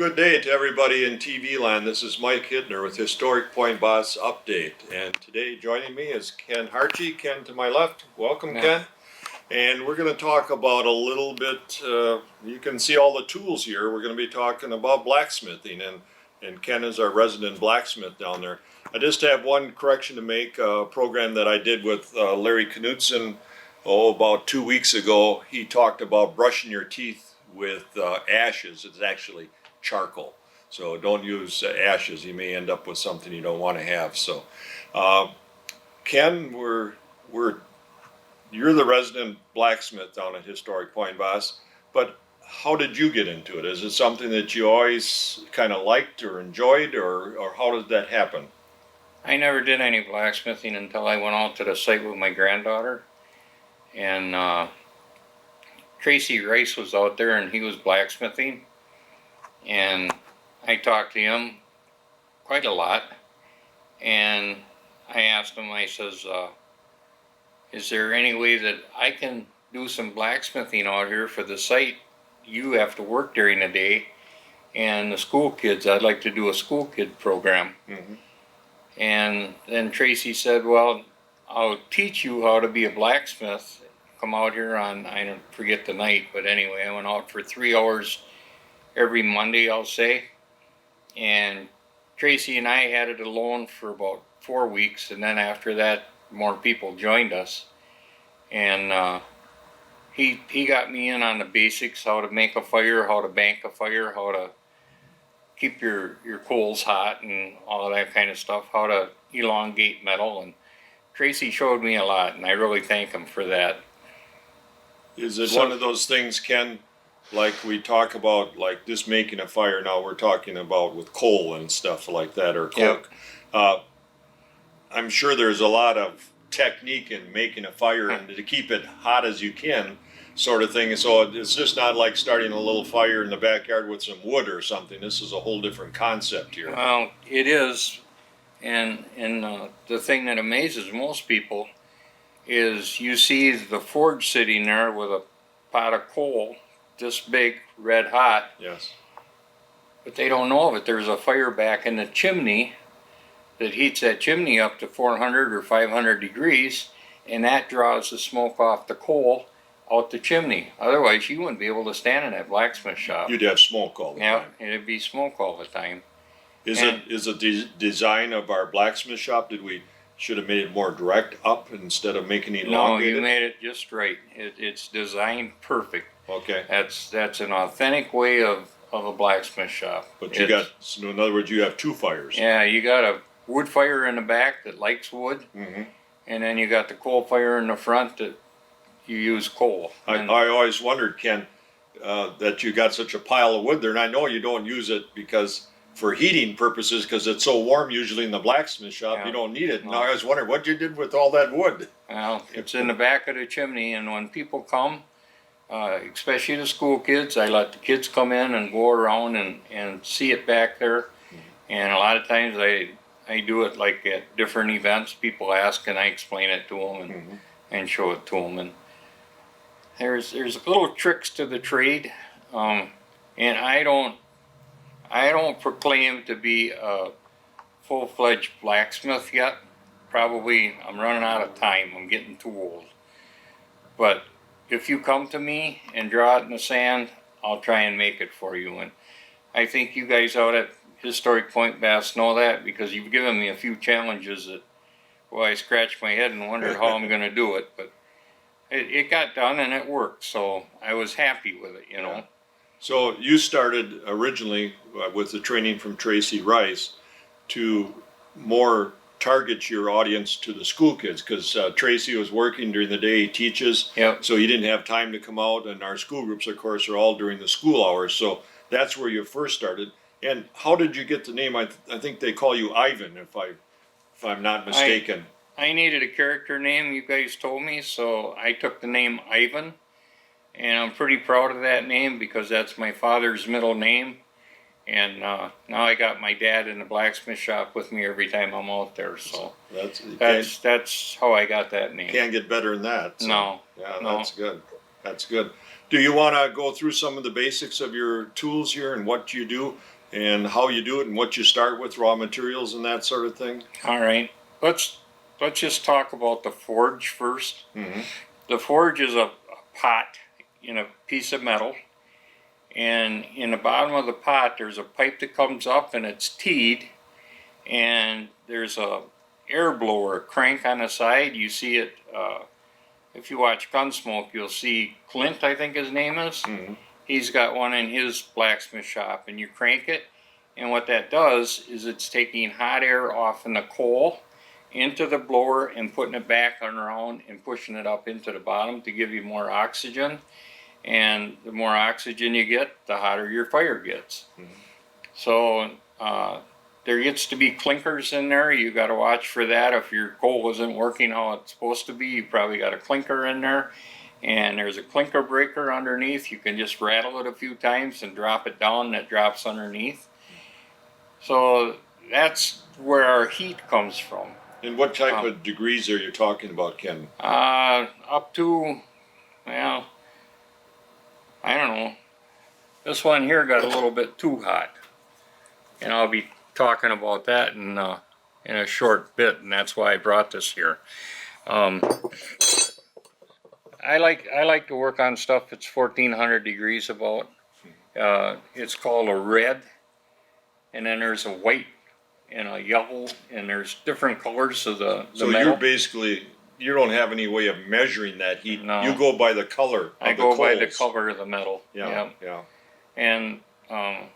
Good day to everybody in TV land. This is Mike Hittner with Historic Point Basse Update. And today joining me is Ken Hartje. Ken to my left. Welcome, Ken. And we're going to talk about a little bit, you can see all the tools here. We're going to be talking about blacksmithing. And Ken is our resident blacksmith down there. I just have one correction to make. A program that I did with Larry Knutson, about 2 weeks ago. He talked about brushing your teeth with ashes. It's actually charcoal. So don't use ashes. You may end up with something you don't want to have. So Ken, you're the resident blacksmith down at Historic Point Basse, but how did you get into it? Is it something that you always kind of liked or enjoyed, or how did that happen? I never did any blacksmithing until I went out to the site with my granddaughter, and Tracy Rice was out there and he was blacksmithing, and I talked to him quite a lot, and I asked him, I says, is there any way that I can do some blacksmithing out here for the site? You have to work during the day, and the school kids, I'd like to do a school kid program. Mm-hmm. And then Tracy said, well, I'll teach you how to be a blacksmith. Come out here on, I don't forget the night, but anyway, I went out for 3 hours every Monday, I'll say. And Tracy and I had it alone for about 4 weeks, and then after that, more people joined us. And he got me in on the basics, how to make a fire, how to bank a fire, how to keep your coals hot and all of that kind of stuff, how to elongate metal. And Tracy showed me a lot, and I really thank him for that. Is it one of those things, Ken, like we talk about, like just making a fire now, we're talking about with coal and stuff like that, or coke? Yep. I'm sure there's a lot of technique in making a fire and to keep it hot as you can, sort of thing. So it's just not like starting a little fire in the backyard with some wood or something. This is a whole different concept here. Well, it is, and the thing that amazes most people is you see the forge sitting there with a pot of coal this big, red hot. Yes. But they don't know of it. There's a fire back in the chimney that heats that chimney up to 400 or 500 degrees, and that draws the smoke off the coal out the chimney. Otherwise, you wouldn't be able to stand in that blacksmith shop. You'd have smoke all the time. Yeah, it'd be smoke all the time. Is the design of our blacksmith shop, should have made it more direct up instead of making it elongated? No, you made it just right. It's designed perfect. Okay. That's an authentic way of a blacksmith shop. But so in other words, you have two fires. Yeah, you got a wood fire in the back that likes wood, mm-hmm. and then you got the coal fire in the front that you use coal. I always wondered, Ken, that you got such a pile of wood there, and I know you don't use it because for heating purposes, because it's so warm usually in the blacksmith shop, yeah. You don't need it. No. Now I was wondering what you did with all that wood. Well, it's in the back of the chimney, and when people come, especially the school kids, I let the kids come in and go around and see it back there. Mm-hmm. And a lot of times I do it like at different events. People ask and I explain it to them and, mm-hmm. and show it to them. And there's little tricks to the trade, and I don't proclaim to be a full-fledged blacksmith yet. Probably I'm running out of time. I'm getting too old. But if you come to me and draw it in the sand, I'll try and make it for you. And I think you guys out at Historic Point Basse know that, because you've given me a few challenges that, well, I scratched my head and wondered how I'm going to do it. But it got done and it worked, so I was happy with it, you know. Yeah. So you started originally with the training from Tracy Rice to more target your audience to the school kids, because Tracy was working during the day, he teaches, yep. So he didn't have time to come out, and our school groups, of course, are all during the school hours, so that's where you first started. And how did you get the name? I think they call you Ivan, if I'm not mistaken. I needed a character name, you guys told me, so I took the name Ivan, and I'm pretty proud of that name because that's my father's middle name. And now I got my dad in the blacksmith shop with me every time I'm out there, so that's how I got that name. Can't get better than that. So. No, yeah, no. That's good. That's good. Do you want to go through some of the basics of your tools here and what you do and how you do it and what you start with, raw materials and that sort of thing? All right, let's just talk about the forge first. Mm-hmm. The forge is a pot in a piece of metal, and in the bottom of the pot there's a pipe that comes up and it's teed, and there's a air blower crank on the side. You see it if you watch Gunsmoke, you'll see Clint, I think his name is. Mm-hmm. He's got one in his blacksmith shop, and you crank it, and what that does is it's taking hot air off in the coal into the blower and putting it back around and pushing it up into the bottom to give you more oxygen. And the more oxygen you get, the hotter your fire gets. Mm-hmm. So there gets to be clinkers in there. You got to watch for that. If your coal isn't working how it's supposed to be, you probably got a clinker in there. And there's a clinker breaker underneath. You can just rattle it a few times and drop it down, and it drops underneath. So that's where our heat comes from. And what type of degrees are you talking about, Ken? Up to, well, I don't know. This one here got a little bit too hot. And I'll be talking about that in a short bit, and that's why I brought this here. I like to work on stuff that's 1400 degrees about. It's called a red, and then there's a white and a yellow, and there's different colors of the metal. You don't have any way of measuring that heat. No. You go by the color of I the go by coals. the color of the metal. Yeah. And I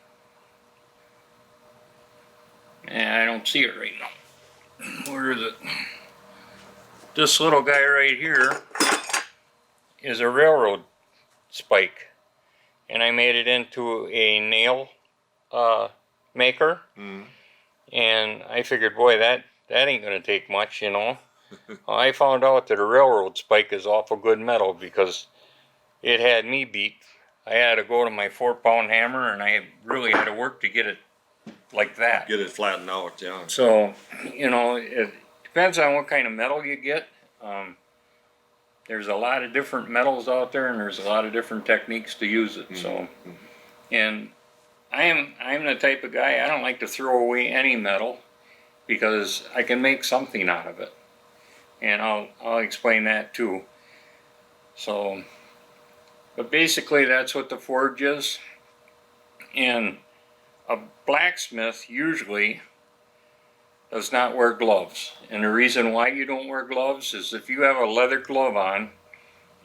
don't see it right now. Where is it? This little guy right here is a railroad spike, and I made it into a nail maker. Mm. And I figured, boy, that ain't gonna take much, you know. I found out that a railroad spike is awful good metal because it had me beat. I had to go to my 4-pound hammer, and I really had to work to get it like that. Get it flattened out, yeah. So, you know, it depends on what kind of metal you get. There's a lot of different metals out there, and there's a lot of different techniques to use it. Mm-hmm. So, and I'm the type of guy, I don't like to throw away any metal because I can make something out of it. And I'll explain that too. So, but basically that's what the forge is. And a blacksmith usually does not wear gloves. And the reason why you don't wear gloves is if you have a leather glove on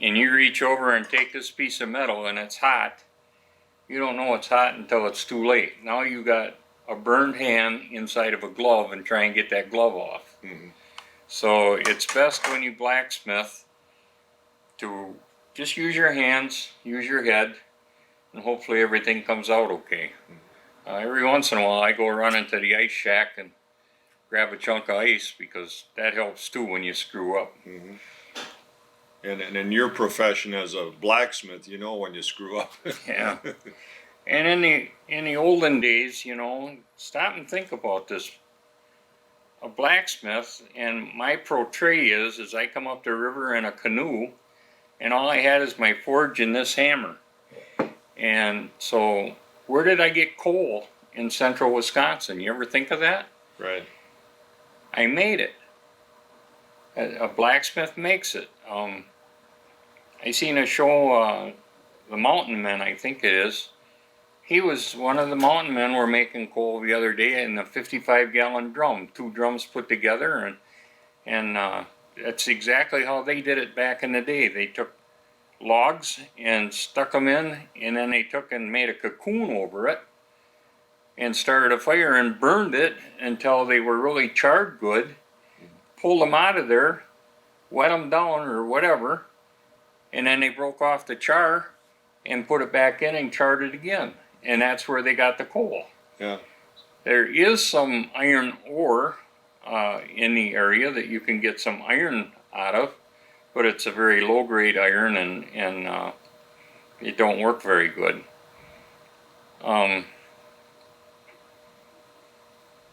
and you reach over and take this piece of metal and it's hot, you don't know it's hot until it's too late. Now you got a burned hand inside of a glove and try and get that glove off. Mm-hmm. So it's best when you blacksmith to just use your hands, use your head, and hopefully everything comes out okay. Every once in a while I go run into the ice shack and grab a chunk of ice because that helps too when you screw up. Mm-hmm. And in your profession as a blacksmith, you know when you screw up. Yeah. And in the olden days, you know, stop and think about this. A blacksmith, and my portray is I come up the river in a canoe, and all I had is my forge and this hammer. And so, where did I get coal in central Wisconsin? You ever think of that? Right. I made it. A blacksmith makes it. I seen a show, The Mountain Men, I think it is. He was one of the mountain men were making coal the other day in a 55-gallon drum, 2 drums put together, and that's exactly how they did it back in the day. They took logs and stuck them in, and then they took and made a cocoon over it and started a fire and burned it until they were really charred good, pulled them out of there, wet them down or whatever, and then they broke off the char and put it back in and charred it again. And that's where they got the coal. Yeah. There is some iron ore in the area that you can get some iron out of, but it's a very low-grade iron, and it don't work very good.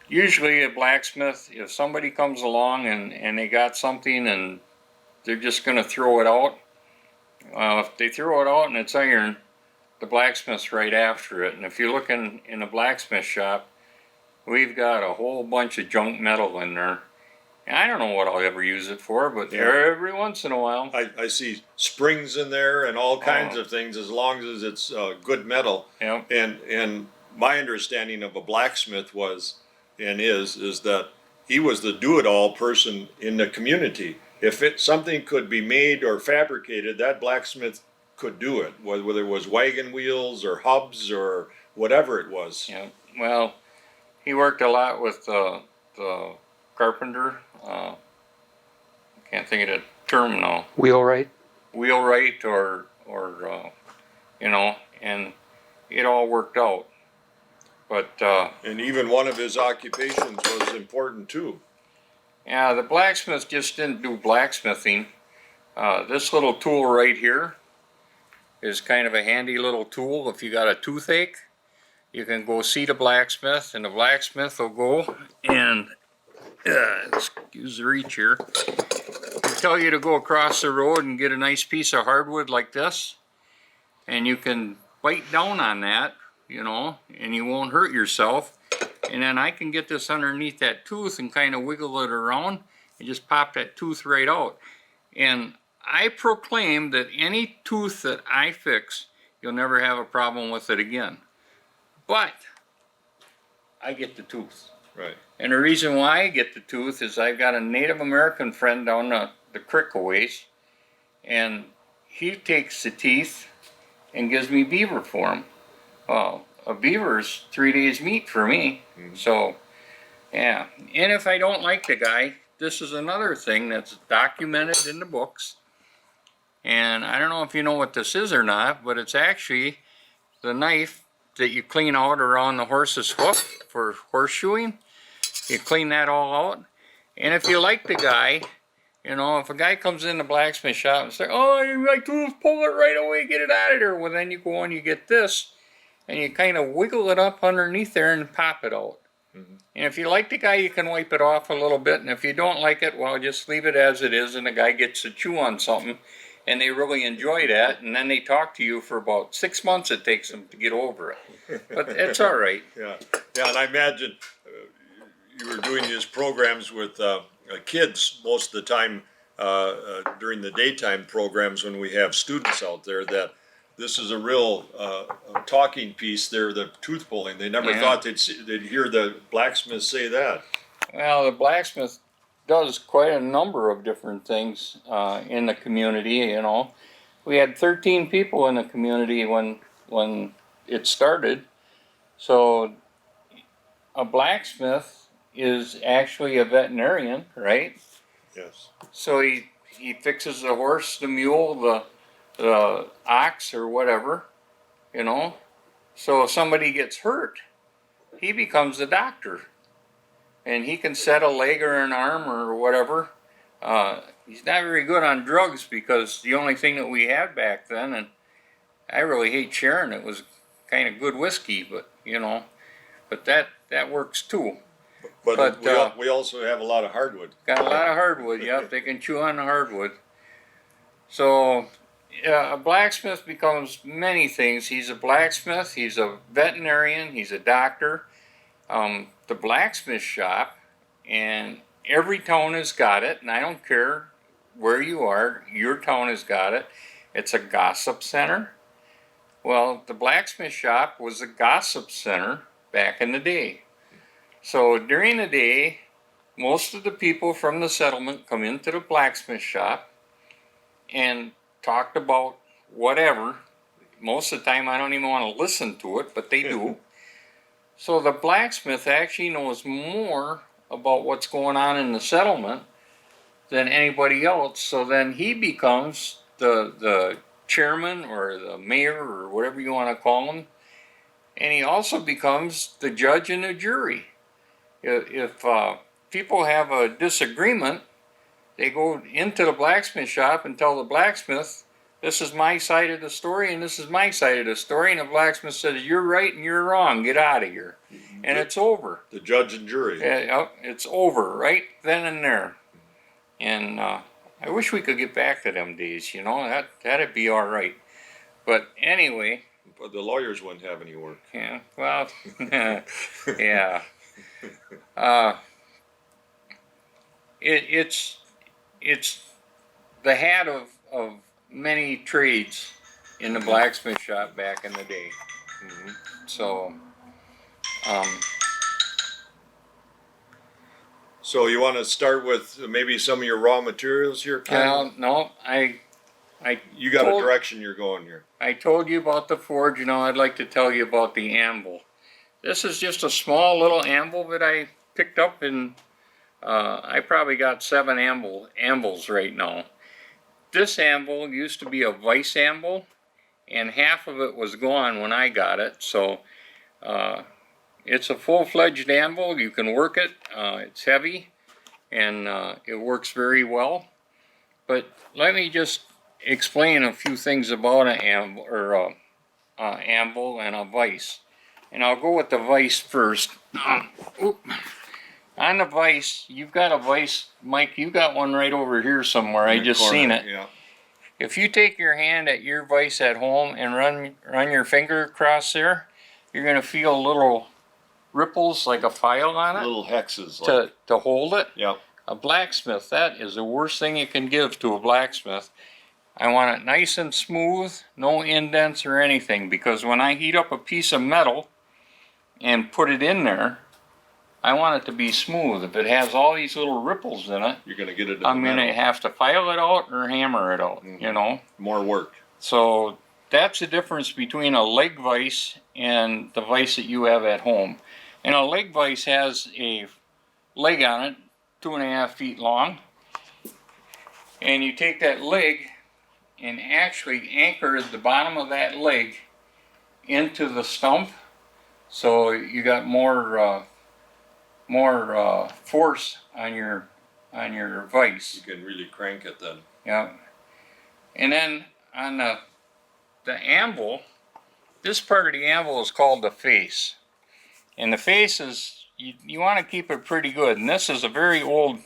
Usually a blacksmith, if somebody comes along and they got something and they're just going to throw it out, Well, if they throw it out and it's iron, the blacksmith's right after it. And if you look in a blacksmith shop, we've got a whole bunch of junk metal in there. And I don't know what I'll ever use it for, but every once in a while. I see springs in there and all kinds of things, as long as it's good metal. Yep. And my understanding of a blacksmith was and is that he was the do-it-all person in the community. If something could be made or fabricated, that blacksmith could do it, whether it was wagon wheels or hubs or whatever it was. Yeah. Well, he worked a lot with the carpenter. Can't think of the term now. Wheelwright. Wheelwright or and it all worked out. But And even one of his occupations was important too. yeah, the blacksmith just didn't do blacksmithing. This little tool right here is kind of a handy little tool. If you got a toothache, you can go see the blacksmith, and the blacksmith will go and excuse the reach here. Tell you to go across the road and get a nice piece of hardwood like this, and you can bite down on that, and you won't hurt yourself. And then I can get this underneath that tooth and kind of wiggle it around and just pop that tooth right out. And I proclaim that any tooth that I fix, you'll never have a problem with it again. But I get the tooth. Right. And the reason why I get the tooth is I've got a Native American friend down the creek a ways, and he takes the teeth and gives me beaver for him. Well, a beaver's 3 days meat for me. Mm-hmm. So, yeah. And if I don't like the guy, this is another thing that's documented in the books. And I don't know if you know what this is or not, but it's actually the knife that you clean out around the horse's hoof for horseshoeing. You clean that all out. And if you like the guy, if a guy comes in the blacksmith shop and says, "Oh, you like tools, pull it right away, get it out of there." Well, then you go and you get this, and you kind of wiggle it up underneath there and pop it out. Mm-hmm. And if you like the guy, you can wipe it off a little bit. And if you don't like it, well, just leave it as it is, and the guy gets to chew on something, and they really enjoy that. And then they talk to you for about 6 months. It takes them to get over it, but it's all right. Yeah, and I imagine you were doing these programs with kids most of the time during the daytime programs when we have students out there, that this is a real talking piece there, the tooth pulling. They never thought they'd hear the blacksmith say that. Well, the blacksmith does quite a number of different things in the community. We had 13 people in the community when it started. So a blacksmith is actually a veterinarian, right? Yes. So he fixes the horse, the mule, the ox, or whatever, So if somebody gets hurt, he becomes the doctor. And he can set a leg or an arm or whatever. He's not very good on drugs, because the only thing that we had back then, and I really hate sharing it, was kind of good whiskey, but but that works too. But we also have a lot of hardwood. Got a lot of hardwood, yep. They can chew on the hardwood. So a blacksmith becomes many things. He's a blacksmith, he's a veterinarian, he's a doctor. The blacksmith shop, and every town has got it, and I don't care where you are, your town has got it. It's a gossip center. Well, the blacksmith shop was a gossip center back in the day. So during the day, most of the people from the settlement come into the blacksmith shop and talked about whatever. Most of the time I don't even want to listen to it, but they do. So the blacksmith actually knows more about what's going on in the settlement than anybody else. So then he becomes the chairman or the mayor or whatever you want to call him. And he also becomes the judge and the jury. If people have a disagreement, they go into the blacksmith shop and tell the blacksmith, "This is my side of the story and this is my side of the story." And the blacksmith says, "You're right and you're wrong. Get out of here." And it's over. The judge and jury. It's over right then and there. And I wish we could get back to them days, you know, that'd be all right. But anyway, But the lawyers wouldn't have any work. yeah, well, yeah. Uh, it's the hat of many trades in the blacksmith shop back in the day. Mhm. So, um, So you want to start with maybe some of your raw materials here, Ken? well, no, I You got a told- direction you're going here. I told you about the forge, you know, I'd like to tell you about the anvil. This is just a small little anvil that I picked up, and I probably got 7 anvils right now. This anvil used to be a vice anvil, and half of it was gone when I got it, so it's a full-fledged anvil. You can work it. It's heavy, and it works very well. But let me just explain a few things about an anvil, or anvil and a vise. And I'll go with the vise first. On the vise, you've got a vise, Mike. You got one right over here somewhere. I In the just corner, seen it. Yeah. If you take your hand at your vise at home and run your finger across there, you're gonna feel little ripples like a file on it Little hexes. Like, to hold it. yeah. A blacksmith, that is the worst thing you can give to a blacksmith. I want it nice and smooth, no indents or anything, because when I heat up a piece of metal and put it in there, I want it to be smooth. If it has all these little ripples in it, You're going to get it in I'm the going to metal. have to file it out or hammer it out, you know. More work. So that's the difference between a leg vise and the vise that you have at home. And a leg vise has a leg on it, 2.5 feet long. And you take that leg and actually anchor the bottom of that leg into the stump, so you got more force on your vise. You can really crank it then. Yeah. And then on the anvil, this part of the anvil is called the face. And the face is, you want to keep it pretty good. And this is a very old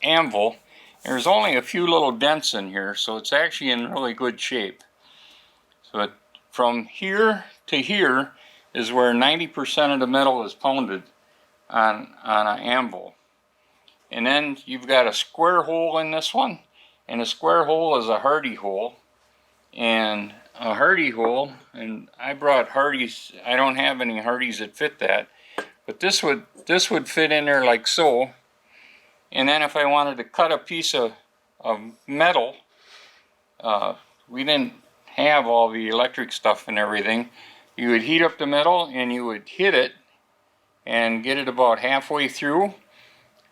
anvil. There's only a few little dents in here, so it's actually in really good shape. So from here to here is where 90% of the metal is pounded on an anvil. And then you've got a square hole in this one, and a square hole is a hardy hole. And a hardy hole, and I brought hardies. I don't have any hardies that fit that, but this would fit in there like so. And then if I wanted to cut a piece of metal, we didn't have all the electric stuff and everything. You would heat up the metal and you would hit it and get it about halfway through,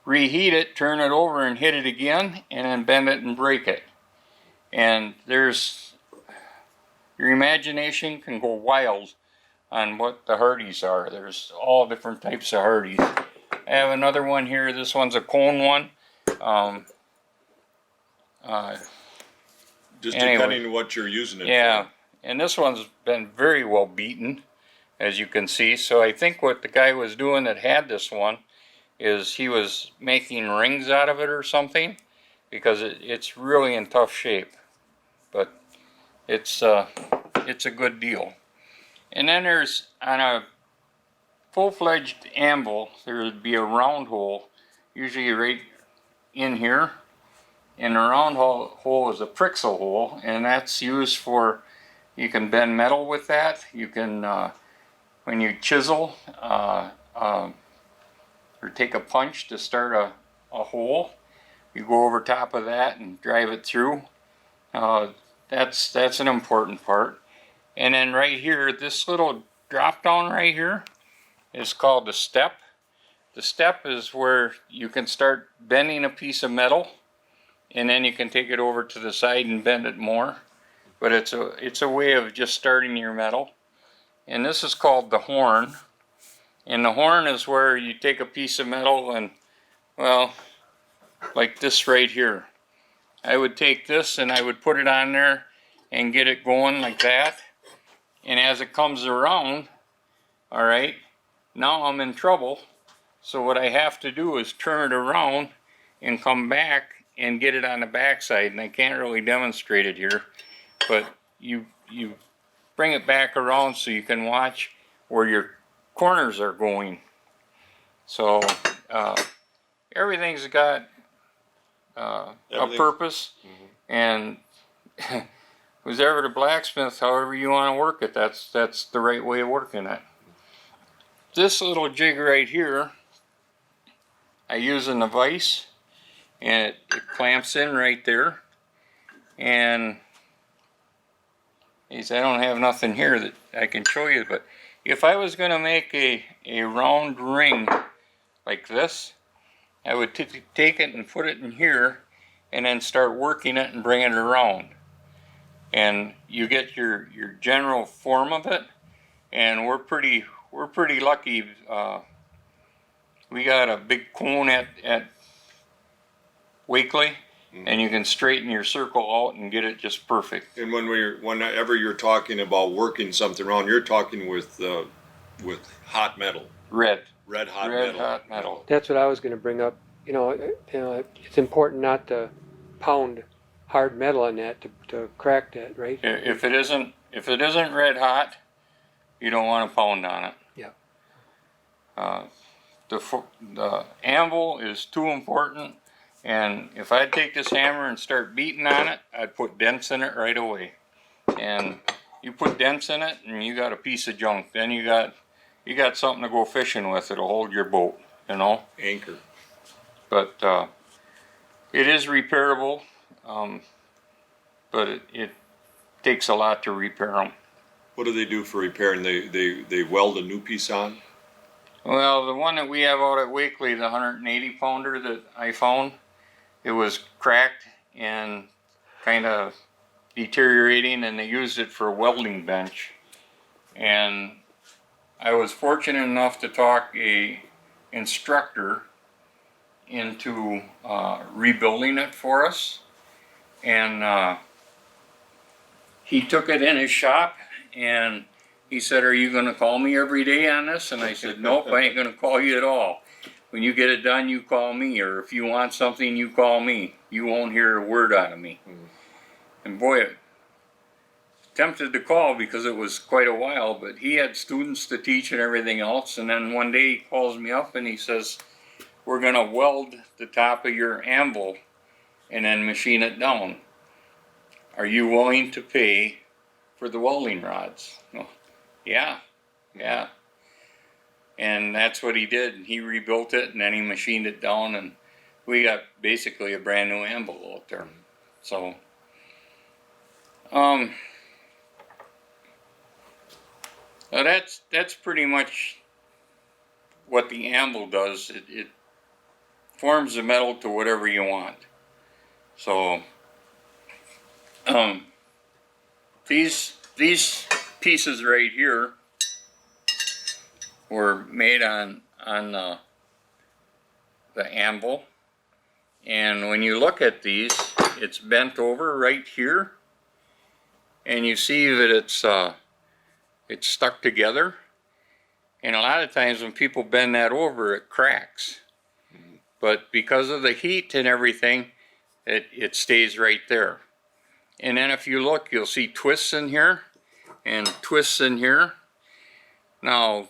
reheat it, turn it over and hit it again, and then bend it and break it. And your imagination can go wild on what the hardies are. There's all different types of hardies. I have another one here. This one's a cone one. Just Anyway. depending on what you're using it Yeah, for. and this one's been very well beaten, as you can see. So I think what the guy was doing that had this one is he was making rings out of it or something, because it's really in tough shape. But it's a good deal. And then there's, on a full-fledged anvil, there would be a round hole, usually right in here. And the round hole is a Prixel hole, and that's used for, you can bend metal with that. You can, when you chisel, or take a punch to start a hole, you go over top of that and drive it through. That's an important part. And then right here, this little drop down right here is called the step. The step is where you can start bending a piece of metal, and then you can take it over to the side and bend it more. But it's a way of just starting your metal. And this is called the horn. And the horn is where you take a piece of metal and, well, like this right here. I would take this and I would put it on there and get it going like that. And as it comes around, all right, now I'm in trouble. So what I have to do is turn it around and come back and get it on the backside, and I can't really demonstrate it here, but you bring it back around so you can watch where your corners are going. So everything's got a purpose, and who's ever the blacksmith, however you want to work it, that's the right way of working it. This little jig right here, I use in the vise, and it clamps in right there. And I don't have nothing here that I can show you, but if I was going to make a round ring like this, I would take it and put it in here, and then start working it and bring it around. And you get your general form of it, and we're pretty lucky. We got a big cone at Wakely, and you can straighten your circle out and get it just perfect. And whenever you're talking about working something around, you're talking with hot metal. Red hot metal. That's what I was going to bring up. It's important not to pound hard metal on that to crack that, right? If it isn't red hot, you don't want to pound on it. Yeah. The anvil is too important, and if I take this hammer and start beating on it, I'd put dents in it right away. And you put dents in it, and you got a piece of junk. Then you got something to go fishing with. It'll hold your boat, Anchor. But it is repairable, but it takes a lot to repair them. What do they do for repairing? They weld a new piece on? Well, the one that we have out at Wakely, the 180 pounder that I found, it was cracked and kind of deteriorating, and they used it for a welding bench. And I was fortunate enough to talk a instructor into rebuilding it for us, and he took it in his shop, and he said, "Are you going to call me every day on this?" And I said, "Nope, I ain't going to call you at all. When you get it done, you call me, or if you want something, you call me. You won't hear a word out of me." And boy, tempted to call because it was quite a while, but he had students to teach and everything else. And then one day he calls me up and he says, "We're going to weld the top of your anvil and then machine it down. Are you willing to pay for the welding rods?" Well, yeah. And that's what he did. He rebuilt it, and then he machined it down, and we got basically a brand new anvil out there. So that's pretty much what the anvil does. It forms the metal to whatever you want. So these pieces right here were made on the anvil, and when you look at these, it's bent over right here, and you see that it's stuck together. And a lot of times when people bend that over, it cracks. But because of the heat and everything, it stays right there. And then if you look, you'll see twists in here and twists in here. Now,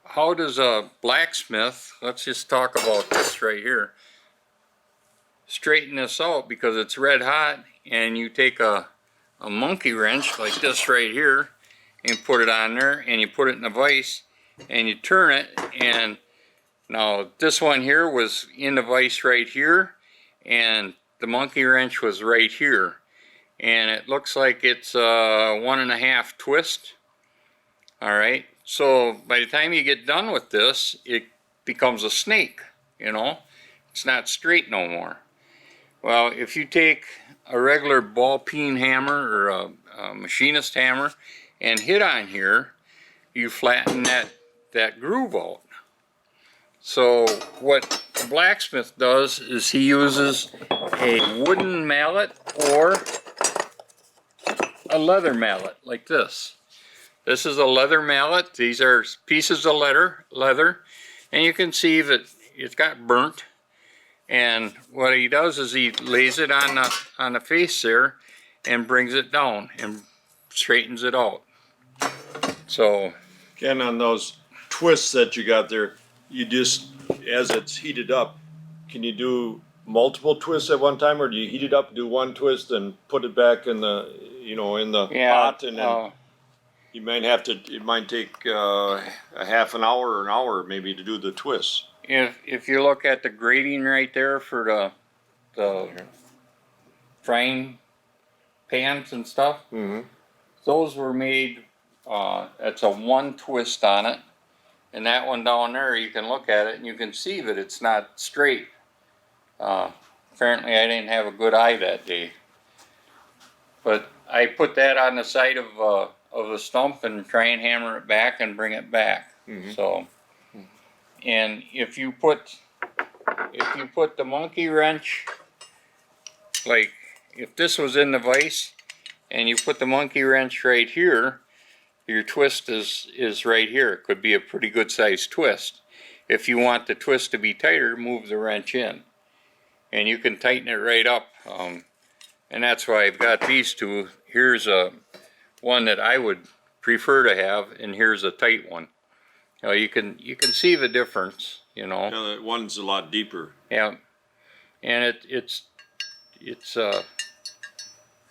how does a blacksmith, let's just talk about this right here, straighten this out? Because it's red hot, and you take a monkey wrench like this right here and put it on there, and you put it in a vise and you turn it, and now this one here was in the vise right here, and the monkey wrench was right here, and it looks like it's a 1.5 twist. All right, so by the time you get done with this, it becomes a snake. It's not straight no more. Well, if you take a regular ball peen hammer or a machinist hammer and hit on here, you flatten that groove out. So what a blacksmith does is he uses a wooden mallet or a leather mallet like this. This is a leather mallet. These are pieces of leather, and you can see that it's got burnt, And what he does is he lays it on the face there and brings it down and straightens it out. So Ken, on those twists that you got there, you just, as it's heated up, can you do multiple twists at one time, or do you heat it up, do one twist, and put it back in the, in the pot, and then you might have to, it might take a half an hour or an hour maybe to do the twists. if you look at the grating right there for the frying pans and stuff, those were made, it's a one twist on it, and that one down there, you can look at it and you can see that it's not straight. Apparently I didn't have a good eye that day, but I put that on the side of the stump and try and hammer it back and bring it back. So, and if you put the monkey wrench, like if this was in the vise and you put the monkey wrench right here, your twist is right here. It could be a pretty good sized twist. If you want the twist to be tighter, move the wrench in and you can tighten it right up. And that's why I've got these two. Here's one that I would prefer to have, and here's a tight one. You can see the difference, That one's a lot deeper. Yeah, and it's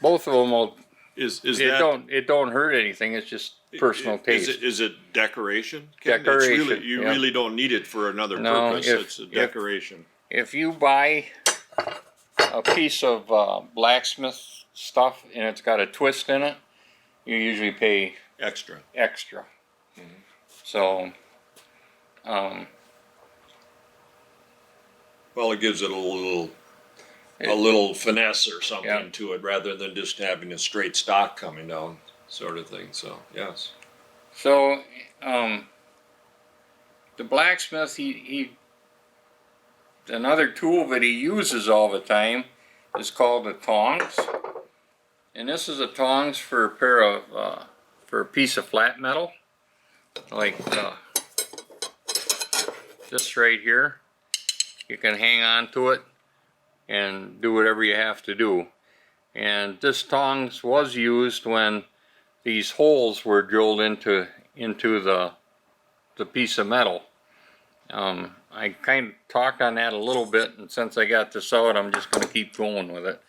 both of them will. It don't hurt anything. It's just personal taste. Is it decoration? Decoration. You really don't need it for another purpose. It's a decoration. If you buy a piece of blacksmith stuff and it's got a twist in it, you usually pay extra. So, well, it gives it a little finesse or something to it, rather than just having a straight stock coming down, sort of thing. So yes. So the blacksmith, he another tool that he uses all the time is called the tongs, and this is a tongs for a piece of flat metal, like this right here. You can hang on to it and do whatever you have to do. And this tongs was used when these holes were drilled into the piece of metal. I kind of talked on that a little bit, and since I got this out, I'm just going to keep going with it.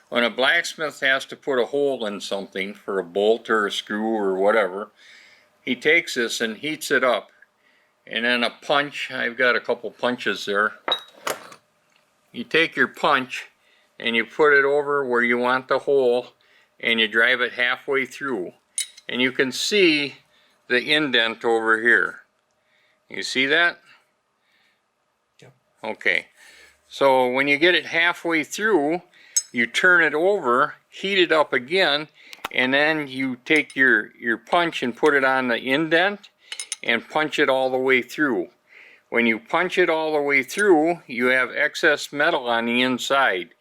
When a blacksmith has to put a hole in something for a bolt or a screw or whatever, he takes this and heats it up. And then a punch, I've got a couple punches there. You take your punch and you put it over where you want the hole and you drive it halfway through. And you can see the indent over here. You see that? Yep. Okay. So when you get it halfway through, you turn it over, heat it up again, and then you take your punch and put it on the indent and punch it all the way through. When you punch it all the way through, you have excess metal on the inside,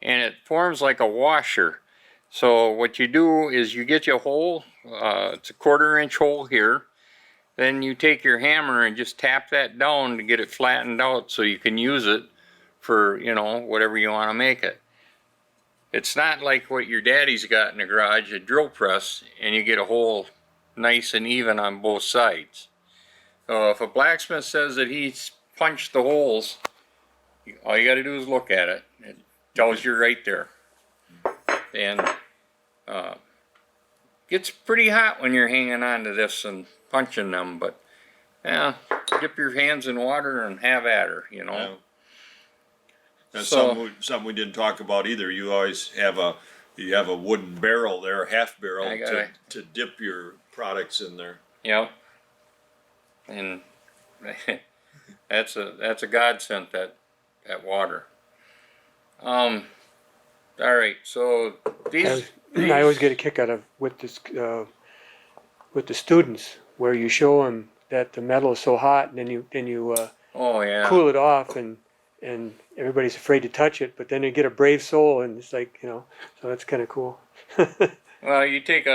and it forms like a washer. So what you do is you get your hole, it's a 1/4 inch hole here, then you take your hammer and just tap that down to get it flattened out so you can use it for, whatever you want to make it. It's not like what your daddy's got in the garage, a drill press, and you get a hole nice and even on both sides. So if a blacksmith says that he's punched the holes, all you got to do is look at it. It tells you right there. And gets pretty hot when you're hanging on to this and punching them, but yeah, dip your hands in water and have at her, Yeah. That's So- something we didn't talk about either. You always have a wooden barrel there, half barrel, to dip your products in there. Yep. And that's a godsend, that water. All right, so these I always get a kick out of with the students, where you show them that the metal is so hot, and then you oh yeah, cool it off, and everybody's afraid to touch it, but then they get a brave soul, and it's like, so that's kind of cool. well, you take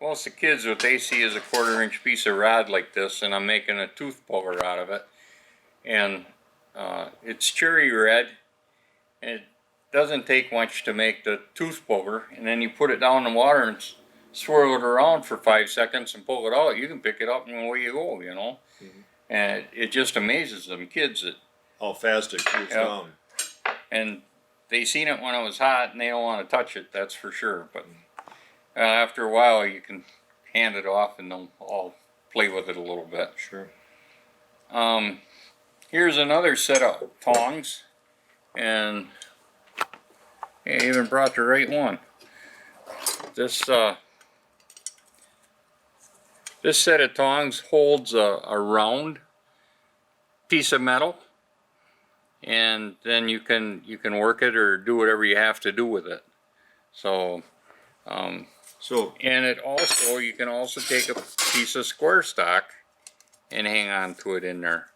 most of the kids, what they see is a 1/4 inch piece of rod like this, and I'm making a tooth puller out of it, and It's cherry red. It doesn't take much to make the tooth puller, and then you put it down in the water and swirl it around for 5 seconds and pull it out. You can pick it up and away you go, you know. Mm-hmm. And it just amazes them kids that How fast it cools down. and they seen it when it was hot and they don't want to touch it, that's for sure. But after a while you can hand it off and they'll all play with it a little bit. Sure. Here's another set of tongs, and I even brought the right one. This set of tongs holds a round piece of metal, and then you can work it or do whatever you have to do with it. So, and it also, you can also take a piece of square stock and hang on to it in there.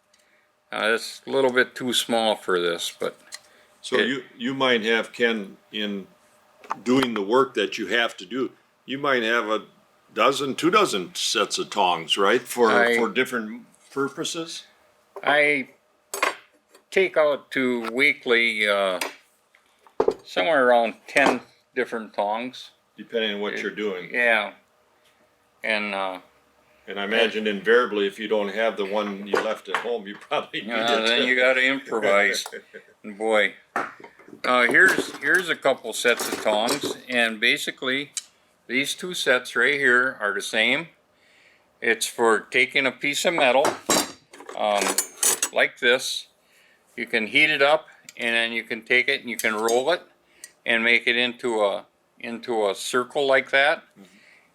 It's a little bit too small for this, but so you might have, Ken, in doing the work that you have to do, you might have 2 dozen sets of tongs, right? For different purposes. I take out to weekly somewhere around 10 different tongs. Depending on what you're doing. Yeah. And I imagine invariably if you don't have the one you left at home, you probably need it. then you got to improvise. And boy, here's a couple sets of tongs, and basically these 2 sets right here are the same. It's for taking a piece of metal like this. You can heat it up, and then you can take it and you can roll it and make it into a circle like that.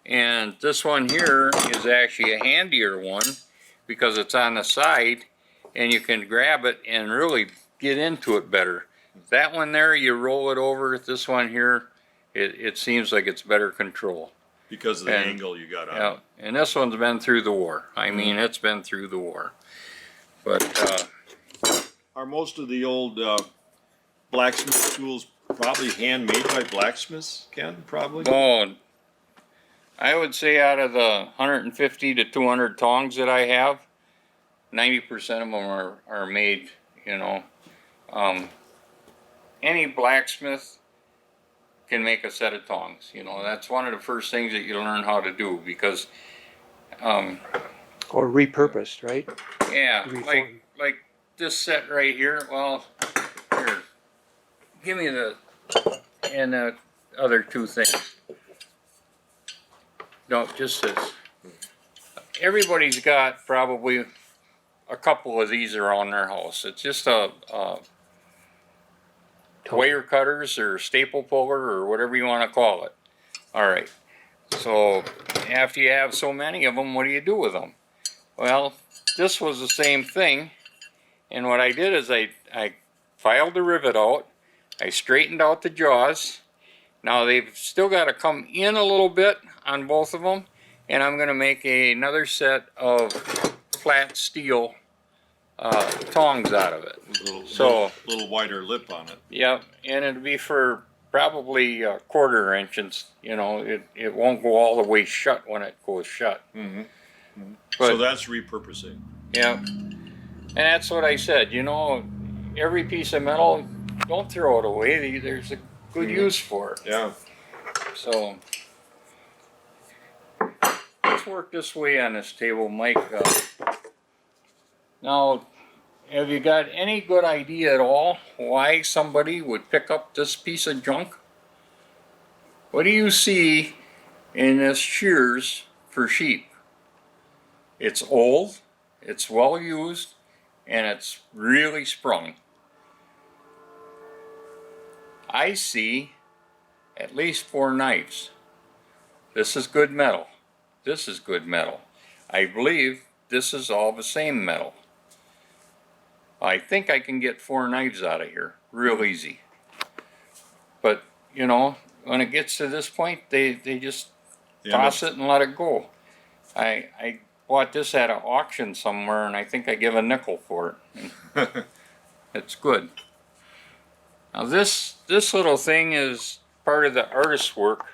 And this one here is actually a handier one because it's on the side and you can grab it and really get into it better. That one there, you roll it over. This one here, it seems like it's better control. Because of the angle you got on it. Yeah, and this one's been through the war. I mean, it's been through the war. But are most of the old blacksmith tools probably handmade by blacksmiths, Ken? Probably. well, I would say out of the 150 to 200 tongs that I have, 90% of them are made, you know. Any blacksmith can make a set of tongs, you know. That's one of the first things that you learn how to do because Or repurposed, right? yeah, Reformed. like this set right here. Well, here, give me the other 2 things. No, just this. Everybody's got probably a couple of these around their house. It's just a wire cutters or staple puller or whatever you want to call it. All right. So after you have so many of them, what do you do with them? Well, this was the same thing. And what I did is I filed the rivet out. I straightened out the jaws. Now they've still got to come in a little bit on both of them, and I'm going to make another set of flat steel tongs out of it. Little wider lip on it. Yep, and it'll be for probably 1/4 inch. You know, it won't go all the way shut when it goes shut. So that's repurposing. Yeah, and that's what I said. You know, every piece of metal, don't throw it away. There's a good use for it. Yeah. So let's work this way on this table, Mike. Now, have you got any good idea at all why somebody would pick up this piece of junk? What do you see in this shears for sheep? It's old, it's well used, and it's really sprung. I see at least 4 knives. This is good metal. This is good metal. I believe this is all the same metal. I think I can get 4 knives out of here real easy. But, you know, when it gets to this point, they just toss it and let it go. I bought this at an auction somewhere, and I think I give a nickel for it. It's good. Now this little thing is part of the artist's work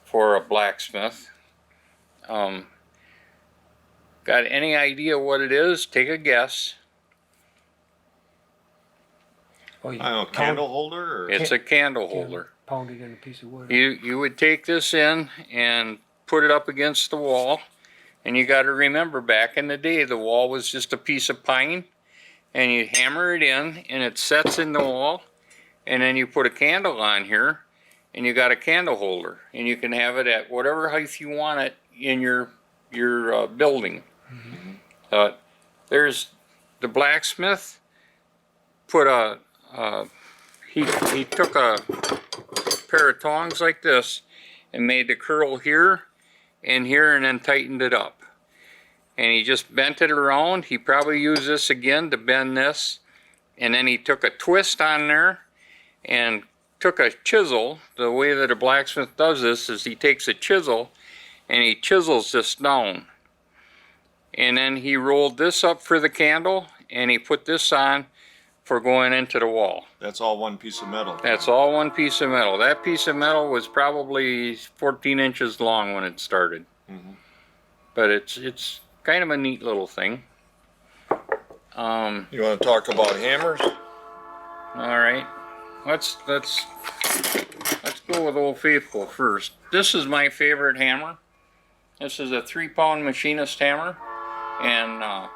for a blacksmith. Got any idea what it is? Take a guess. Oh, you I don't know, candle holder or? It's a candle holder. Pound it in a piece of wood. You would take this in and put it up against the wall, and you got to remember back in the day the wall was just a piece of pine, and you hammer it in and it sets in the wall, and then you put a candle on here and you got a candle holder, and you can have it at whatever height you want it in your building. There's the blacksmith put he took a pair of tongs like this and made the curl here and here and then tightened it up, and he just bent it around. He probably used this again to bend this, and then he took a twist on there and took a chisel. The way that a blacksmith does this is he takes a chisel and he chisels this down, and then he rolled this up for the candle and he put this on for going into the wall. That's all one piece of metal. That's all one piece of metal. That piece of metal was probably 14 inches long when it started. But it's kind of a neat little thing. You want to talk about hammers? All right, let's go with Old Faithful first. This is my favorite hammer. This is a 3-pound Machinist hammer, and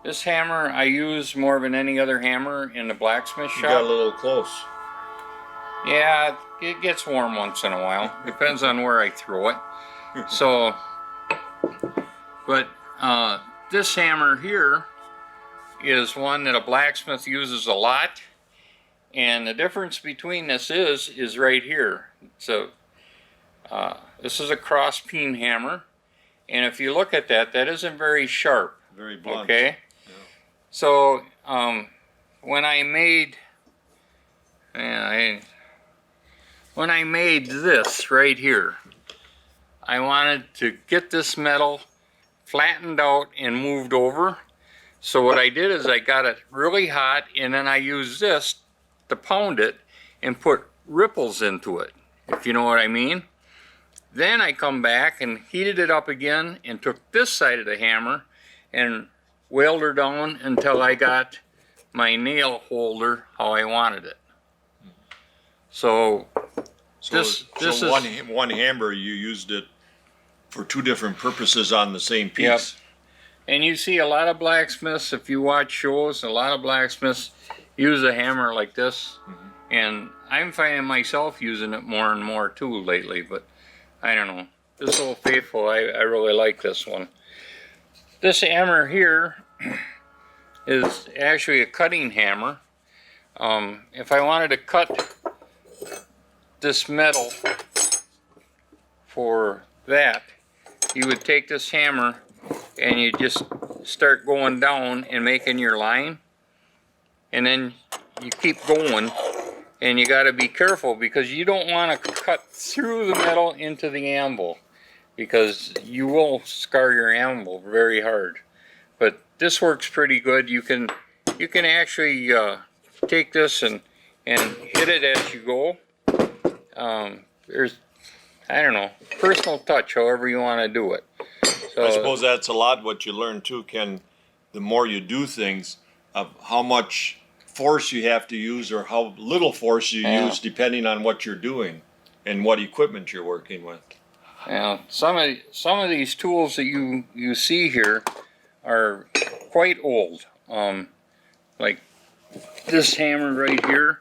this hammer I use more than any other hammer in the blacksmith shop. You got a little close. Yeah, it gets warm once in a while. Depends on where I throw it. So, but this hammer here is one that a blacksmith uses a lot, and the difference between this is right here. So, this is a cross peen hammer, and if you look at that, that isn't very sharp. Very blunt. Okay. So when I made this right here, I wanted to get this metal flattened out and moved over. So what I did is I got it really hot, and then I used this to pound it and put ripples into it, if you know what I mean. Then I come back and heated it up again and took this side of the hammer and welded her down until I got my nail holder how I wanted it. So this is one hammer, you used it for two different purposes on the same piece. Yep. And you see a lot of blacksmiths, if you watch shows, a lot of blacksmiths use a hammer like this. And I'm finding myself using it more and more too lately, but I don't know. This Old Faithful, I really like this one. This hammer here is actually a cutting hammer. If I wanted to cut this metal for that, you would take this hammer and you just start going down and making your line, and then you keep going, and you got to be careful because you don't want to cut through the metal into the anvil, because you will scar your anvil very hard. But this works pretty good. You can actually take this and hit it as you go. There's, I don't know, personal touch, however you want to do it. So, I suppose that's a lot what you learn too, Ken. The more you do things, of how much force you have to use or how little force you use, depending on what you're doing and what equipment you're working with. yeah, some of these tools that you see here are quite old. Like this hammer right here,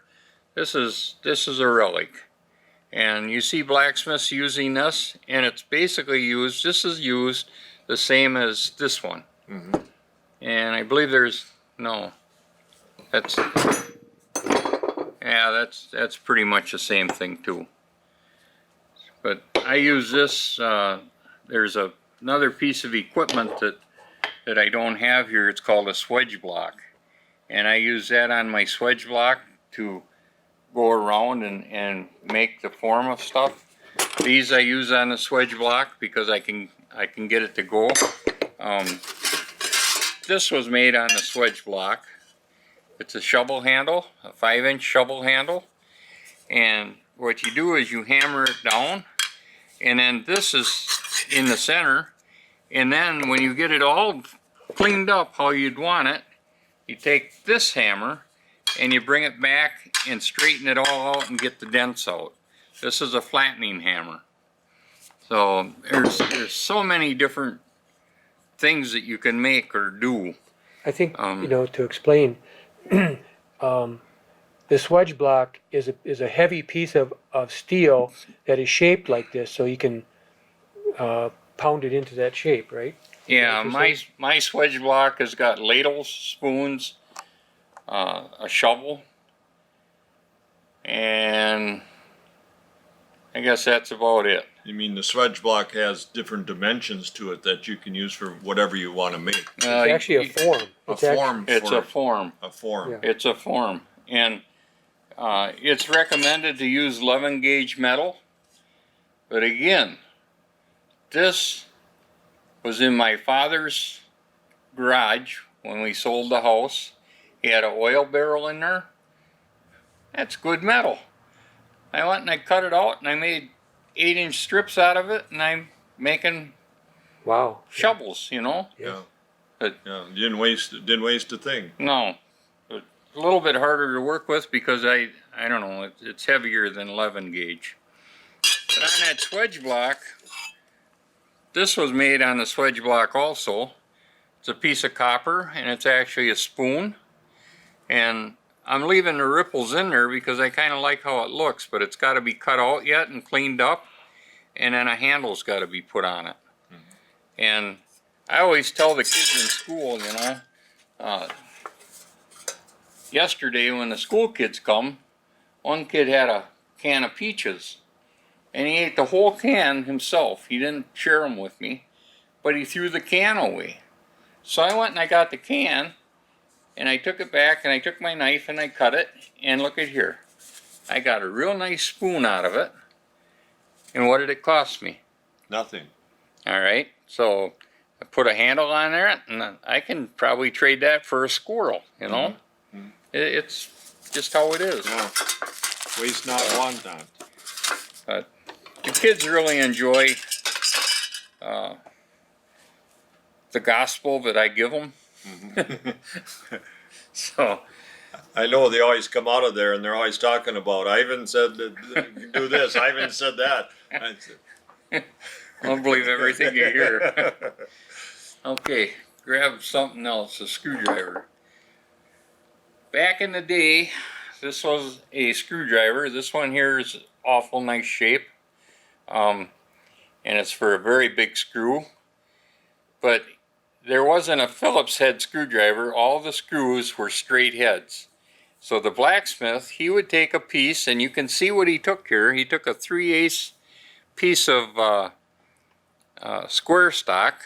this is a relic, and you see blacksmiths using this, and it's basically used. This is used the same as this one, and I believe that's pretty much the same thing too. But I use this. There's another piece of equipment that I don't have here. It's called a swedge block, and I use that on my swedge block to go around and make the form of stuff. These I use on the swedge block because I can get it to go. This was made on the swedge block. It's a shovel handle, a 5-inch shovel handle, and what you do is you hammer it down, and then this is in the center, and then when you get it all cleaned up how you'd want it, you take this hammer and you bring it back and straighten it all out and get the dents out. This is a flattening hammer. So there's so many different things that you can make or do. I think, to explain, the swedge block is a heavy piece of steel that is shaped like this, so you can pound it into that shape, right? Yeah, my swedge block has got ladles, spoons, a shovel, and I guess that's about it. You mean the swedge block has different dimensions to it that you can use for whatever you want to make? It's actually a form. It's a form. A form. Yeah. It's a form, and it's recommended to use 11 gauge metal. But again, this was in my father's garage when we sold the house. He had an oil barrel in there. That's good metal. I went and I cut it out and I made 8-inch strips out of it, and I'm making shovels, Yeah. But, yeah. Didn't waste a thing. No. But a little bit harder to work with because I don't know, it's heavier than 11 gauge. But on that swedge block, this was made on the swedge block also. It's a piece of copper and it's actually a spoon. And I'm leaving the ripples in there because I kind of like how it looks, but it's got to be cut out yet and cleaned up, and then a handle's got to be put on it. And I always tell the kids in school, yesterday when the school kids come, one kid had a can of peaches, and he ate the whole can himself. He didn't share them with me, but he threw the can away. So I went and I got the can, and I took it back, and I took my knife and I cut it, and look at here. I got a real nice spoon out of it. And what did it cost me? Nothing. All right, so I put a handle on there, and I can probably trade that for a squirrel, Mm-hmm. It's just how it is. Yeah. Waste not, want not. But the kids really enjoy the gospel that I give them. So I know they always come out of there and they're always talking about, Ivan said that, do this, Ivan said that. I don't believe everything you hear. Okay, grab something else, a screwdriver. Back in the day, this was a screwdriver. This one here is awful nice shape. And it's for a very big screw. But there wasn't a Phillips head screwdriver. All the screws were straight heads. So the blacksmith, he would take a piece, and you can see what he took here. He took a 3/8 piece of square stock,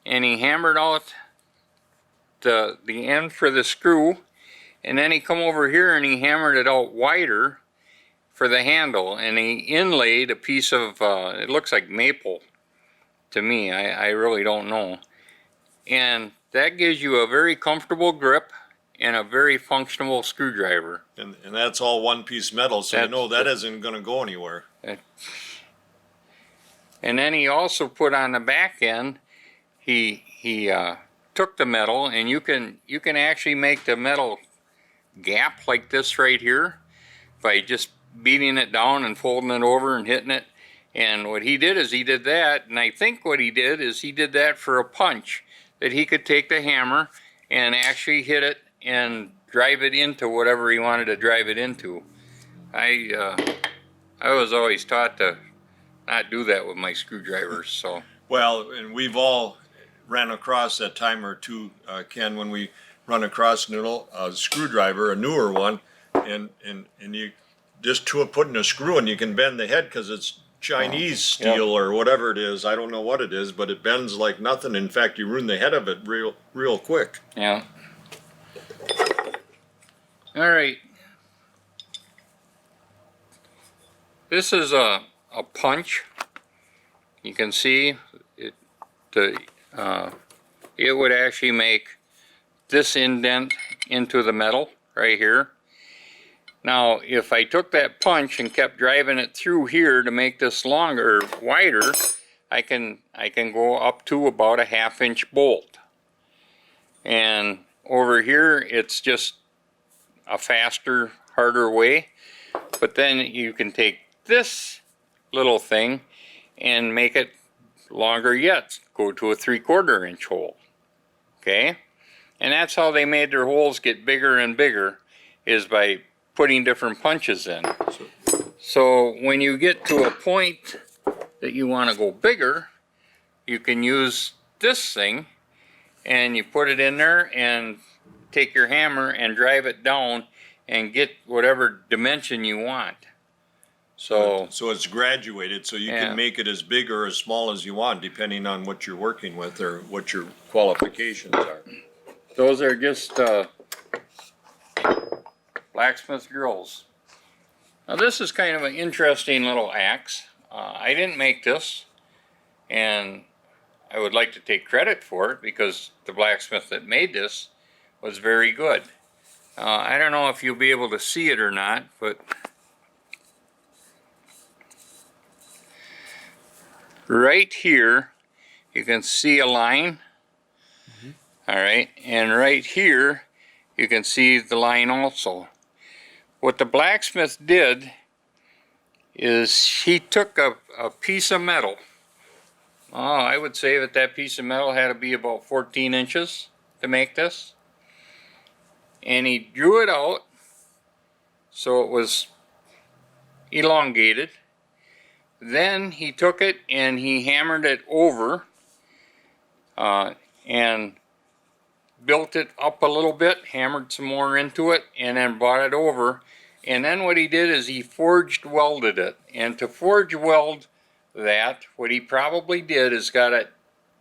and he hammered out the end for the screw, and then he come over here and he hammered it out wider for the handle, and he inlaid a piece of, it looks like maple to me. I really don't know. And that gives you a very comfortable grip and a very functional screwdriver. And that's all one piece metal, so you know that isn't going to go anywhere. And then he also put on the back end, he took the metal, and you can actually make the metal gap like this right here by just beating it down and folding it over and hitting it. And what he did is he did that, and I think what he did is he did that for a punch, that he could take the hammer and actually hit it and drive it into whatever he wanted to drive it into. I was always taught to not do that with my screwdrivers. So well, and we've all ran across that time or two, Ken, when we run across a screwdriver, a newer one, and you just putting a screw in, you can bend the head because it's Chinese steel or whatever it is. I don't know what it is, but it bends like nothing. In fact, you ruin the head of it real quick. yeah. All right. This is a punch. You can see it. It would actually make this indent into the metal right here. Now, if I took that punch and kept driving it through here to make this longer, wider, I can go up to about a 1/2 inch bolt. And over here, it's just a faster, harder way. But then you can take this little thing and make it longer yet. Go to a 3/4 inch hole. Okay? And that's how they made their holes get bigger and bigger, is by putting different punches in. So when you get to a point that you want to go bigger, you can use this thing and you put it in there and take your hammer and drive it down and get whatever dimension you want. So it's graduated, so you Yeah. can make it as big or as small as you want, depending on what you're working with or what your qualifications are. those are just blacksmith drills. Now this is kind of an interesting little axe. I didn't make this, and I would like to take credit for it because the blacksmith that made this was very good. I don't know if you'll be able to see it or not, but right here you can see a line. All right, and right here you can see the line also. What the blacksmith did is he took a piece of metal. I would say that piece of metal had to be about 14 inches to make this. And he drew it out so it was elongated. Then he took it and he hammered it over and built it up a little bit, hammered some more into it, and then brought it over. And then what he did is he forged welded it. And to forge weld that, what he probably did is got it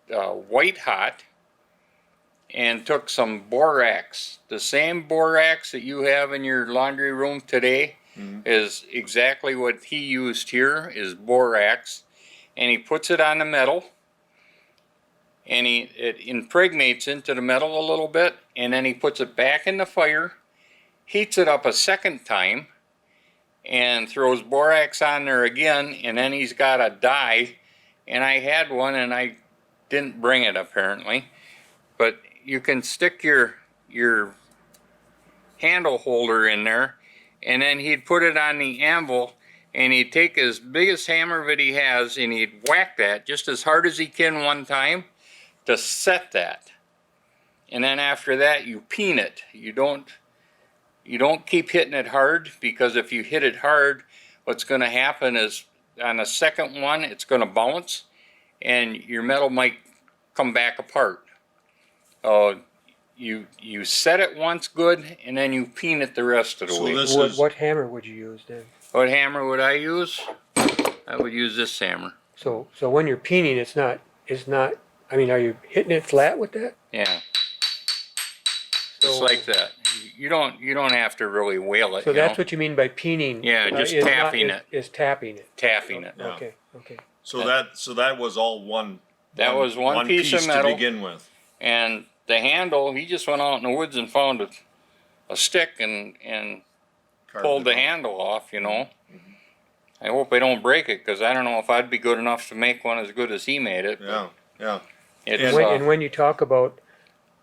white hot and took some borax. The same borax that you have in your laundry room today is exactly what he used here, is borax. And he puts it on the metal, and it impregnates into the metal a little bit, and then he puts it back in the fire, heats it up a second time, and throws borax on there again, and then he's got a die. And I had one and I didn't bring it apparently, but you can stick your handle holder in there, and then he'd put it on the anvil, and he'd take his biggest hammer that he has and he'd whack that just as hard as he can one time to set that. And then after that you peen it. You don't keep hitting it hard, because if you hit it hard, what's going to happen is on the second one it's going to bounce and your metal might come back apart. You set it once good, and then you peen it the rest of the way. What hammer would you use then? What hammer would I use? I would use this hammer. So when you're peening, it's not. I mean, are you hitting it flat with that? Yeah, just So- like that. You don't have to really whale it. So you that's know? what you mean by peening. Yeah, just is tapping not, it. Is tapping it. Tapping it. Yeah. Okay. So that was all one. That was one piece of metal to begin with. And the handle, he just went out in the woods and found a stick and Carved pulled it the out. handle off, you know. I hope I don't break it, because I don't know if I'd be good enough to make one as good as he made it. Yeah. It's, And when you talk about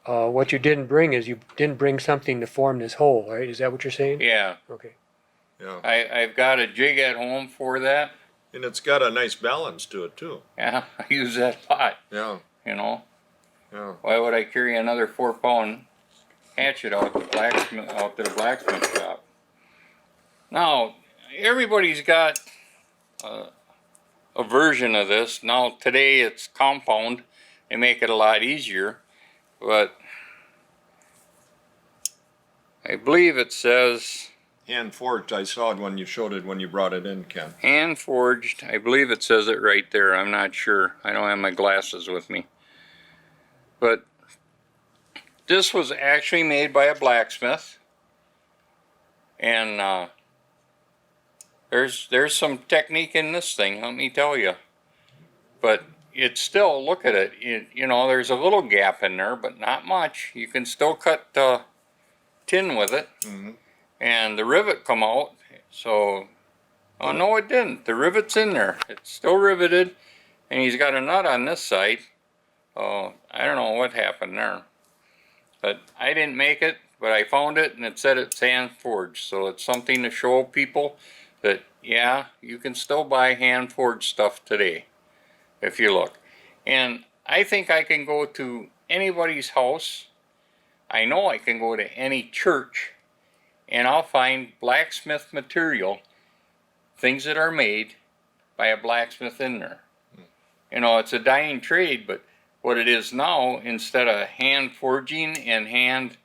what you didn't bring, is you didn't bring something to form this hole, right? Is that what you're saying? yeah, Okay. Yeah. I've got a jig at home for that. And it's got a nice balance to it too. Yeah, I use that a lot, Yeah. you know. Yeah. Why would I carry another 4-pound hatchet out to the blacksmith shop? Now, everybody's got a version of this. Now, today it's compound. They make it a lot easier, but I believe it says Hand forged. I saw it when you showed it when you brought it in, Ken. hand forged. I believe it says it right there. I'm not sure. I don't have my glasses with me. But this was actually made by a blacksmith, and there's some technique in this thing, let me tell you. But it's still, look at it, you know, there's a little gap in there, but not much. You can still cut tin with it, and the rivet come out. So, oh no, it didn't. The rivet's in there. It's still riveted, and he's got a nut on this side. Oh, I don't know what happened there. But I didn't make it. but I found it and it said it's hand forged. So it's something to show people that, yeah, you can still buy hand forged stuff today if you look. And I think I can go to anybody's house. I know I can go to any church and I'll find blacksmith material, things that are made by a blacksmith in there. You know, it's a dying trade, but what it is now, instead of hand forging and hand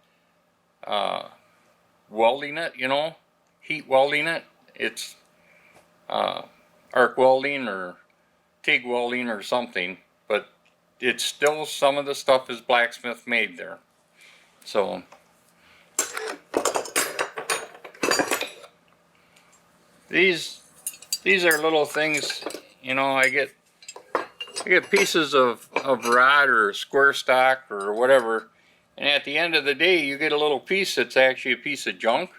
welding it, you know, heat welding it, it's arc welding or TIG welding or something, but it's still, some of the stuff is blacksmith made there. So these are little things, you know, I get pieces of rod or square stock or whatever, and at the end of the day you get a little piece that's actually a piece of junk.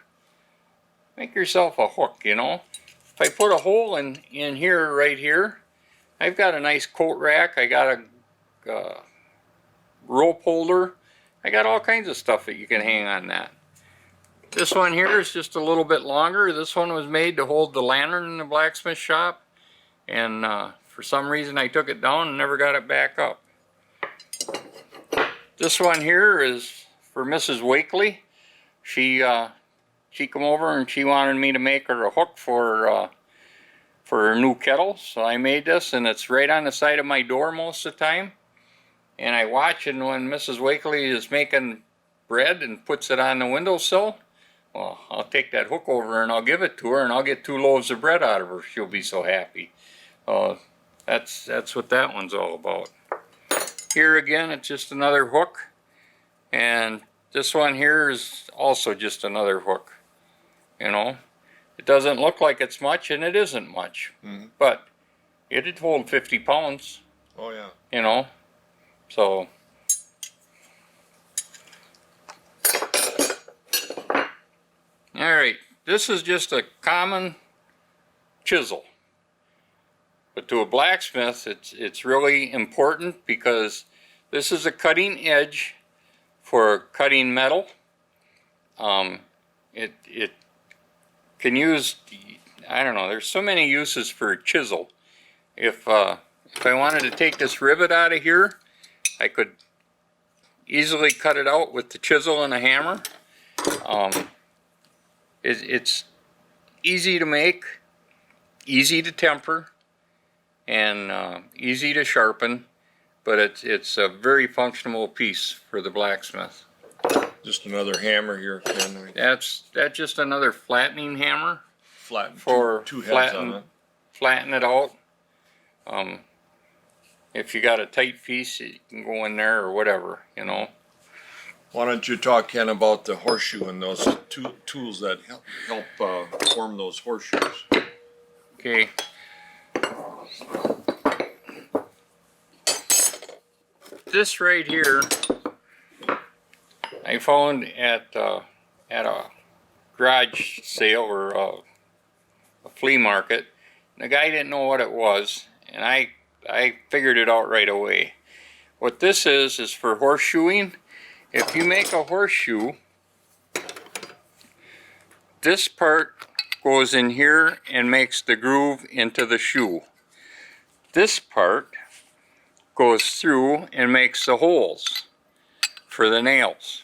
Make yourself a hook, you know. If I put a hole in here, right here, I've got a nice coat rack, I got a rope holder, I got all kinds of stuff that you can hang on that. This one here is just a little bit longer. This one was made to hold the lantern in the blacksmith shop, and for some reason I took it down and never got it back up. This one here is for Mrs. Wakely. She come over and she wanted me to make her a hook for her new kettle, so I made this, and it's right on the side of my door most of the time. And I watch, and when Mrs. Wakely is making bread and puts it on the windowsill, well, I'll take that hook over and I'll give it to her, and I'll get 2 loaves of bread out of her. She'll be so happy. That's what that one's all about. Here again, it's just another hook, and this one here is also just another hook. You know, it doesn't look like it's much, and it isn't much, but it'd hold 50 pounds. Oh yeah. You know, so. All right, this is just a common chisel, but to a blacksmith it's really important, because this is a cutting edge for cutting metal. It can use, I don't know, there's so many uses for a chisel. If I wanted to take this rivet out of here, I could easily cut it out with the chisel and a hammer. It's easy to make, easy to temper, and easy to sharpen, but it's a very functional piece for the blacksmith. Just another hammer here, Ken. That's just another flattening hammer Flatten for two heads on it. flatten it out. If you got a tight piece, you can go in there or whatever, you know. Why don't you talk, Ken, about the horseshoe and those tools that help form those horseshoes? Okay. This right here, I found at a garage sale or a flea market. The guy didn't know what it was, and I figured it out right away. What this is for horseshoeing. If you make a horseshoe, this part goes in here and makes the groove into the shoe. This part goes through and makes the holes for the nails.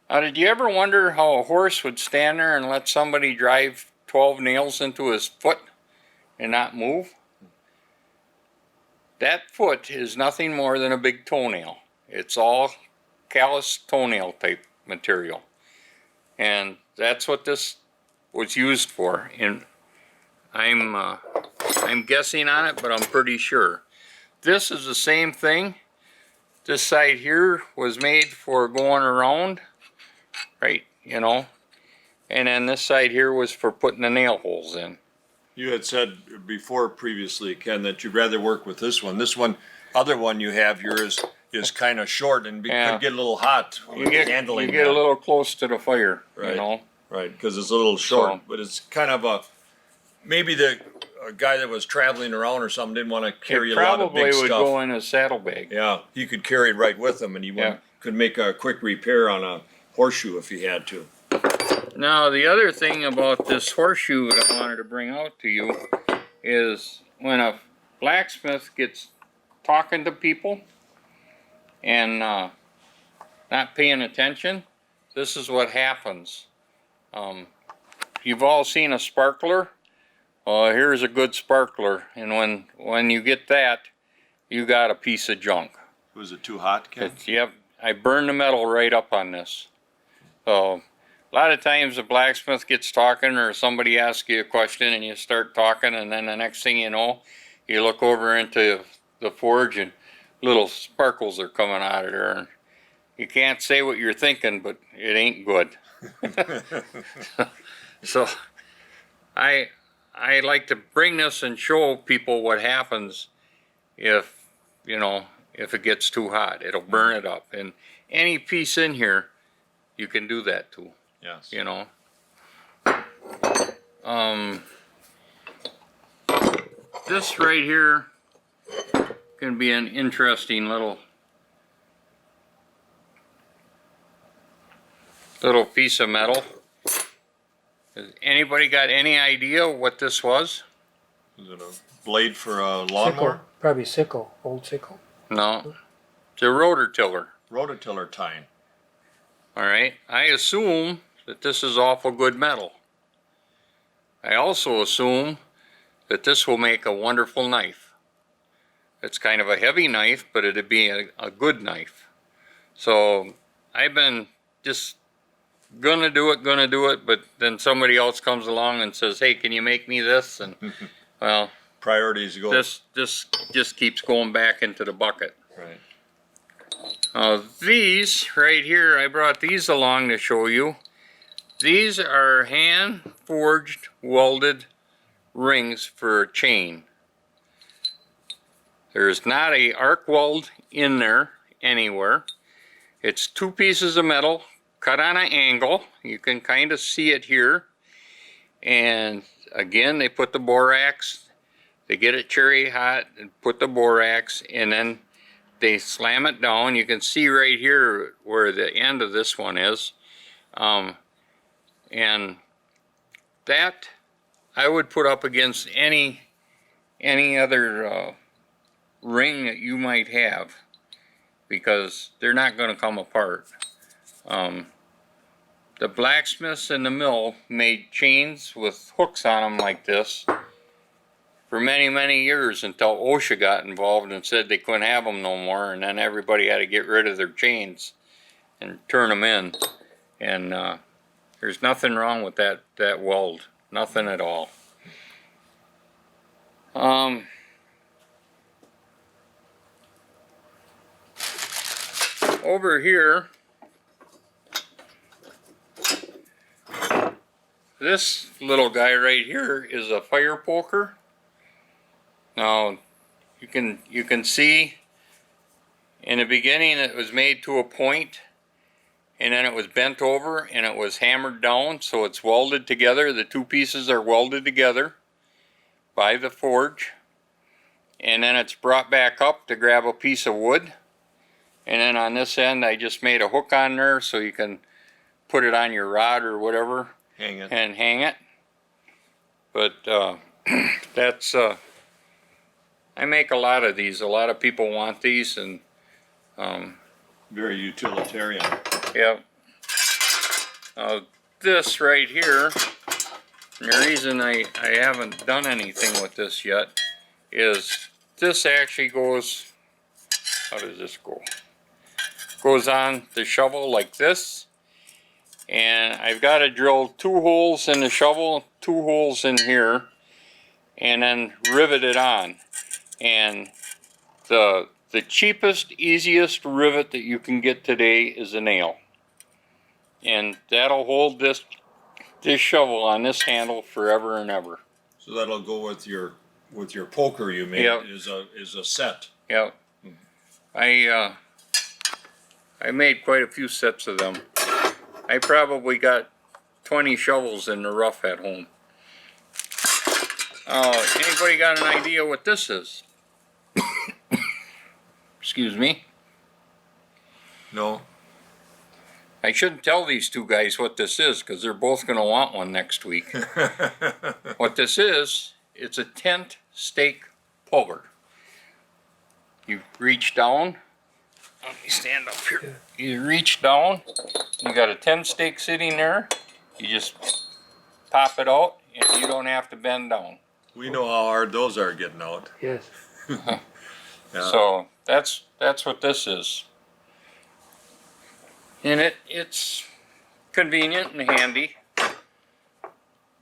Now, did you ever wonder how a horse would stand there and let somebody drive 12 nails into his foot and not move? That foot is nothing more than a big toenail. It's all callus toenail type material, and that's what this was used for. And I'm guessing on it, but I'm pretty sure. This is the same thing. This side here was made for going around, right, you know, and then this side here was for putting the nail holes in. You had said before previously, Ken, that you'd rather work with this one. This one, other one you have here is kind of short and Yeah. could get a little hot handling. You get a little close to the fire, Right. you know. Right, because it's a little short, So- but it's kind of maybe a guy that was traveling around or something didn't want to carry It a lot of probably big would stuff. go in a saddlebag. Yeah, he could carry it right with him, and he Yeah. could make a quick repair on horseshoe if you had to. Now, the other thing about this horseshoe that I wanted to bring out to you is when a blacksmith gets talking to people and not paying attention, this is what happens. You've all seen a sparkler. Here's a good sparkler, and when you get that, you got a piece of junk. Was it too hot, Ken? Yep, I burned the metal right up on this. So a lot of times a blacksmith gets talking, or somebody asks you a question and you start talking, and then the next thing you know, you look over into the forge and little sparkles are coming out of there. And you can't say what you're thinking, but it ain't good. So I like to bring this and show people what happens if, you know, if it gets too hot. It'll burn it up. And any piece in here, you can do that too. Yes. You know. This right here can be an interesting little piece of metal. Has anybody got any idea what this was? Is it a blade for a Sickle, lawnmower? probably sickle, old sickle. No. It's a rotor tiller. Rototiller tine. All right. I assume that this is awful good metal. I also assume that this will make a wonderful knife. It's kind of a heavy knife, but it'd be a good knife. So I've been just gonna do it, but then somebody else comes along and says, hey, can you make me this? And well, Priorities go. this just keeps going back into the bucket. Right. These right here, I brought these along to show you. These are hand forged welded rings for a chain. There's not a arc weld in there anywhere. It's two pieces of metal cut on an angle. You can kind of see it here. And again, they put the borax, they get it cherry hot and put the borax, and then they slam it down. You can see right here where the end of this one is. And that I would put up against any other ring that you might have, because they're not going to come apart. The blacksmiths in the mill made chains with hooks on them like this for many years, until OSHA got involved and said they couldn't have them no more, and then everybody had to get rid of their chains and turn them in. And there's nothing wrong with that weld, nothing at all. Over here, this little guy right here is a fire poker. Now you can see in the beginning it was made to a point, and then it was bent over and it was hammered down, so it's welded together. The two pieces are welded together by the forge, and then it's brought back up to grab a piece of wood. And then on this end I just made a hook on there so you can put it on your rod or whatever. Hang it. And hang it. But that's I make a lot of these. A lot of people want these, and Very utilitarian. yeah. This right here, and the reason I haven't done anything with this yet is this actually goes, how does this go? Goes on the shovel like this, and I've got to drill 2 holes in the shovel, 2 holes in here, and then rivet it on. And the cheapest, easiest rivet that you can get today is a nail, and that'll hold this shovel on this handle forever and ever. So that'll go with your poker you made. Yep. Is a set. Yep. I made quite a few sets of them. I probably got 20 shovels in the rough at home. Anybody got an idea what this is? Excuse me. No. I shouldn't tell these two guys what this is because they're both going to want one next week. What this is, it's a tent stake puller. You reach down. Let me stand up here. You reach down. You got a tent stake sitting there. You just pop it out, and you don't have to bend down. We know how hard those are getting out. Yes. Yeah. So that's what this is. And it's convenient and handy.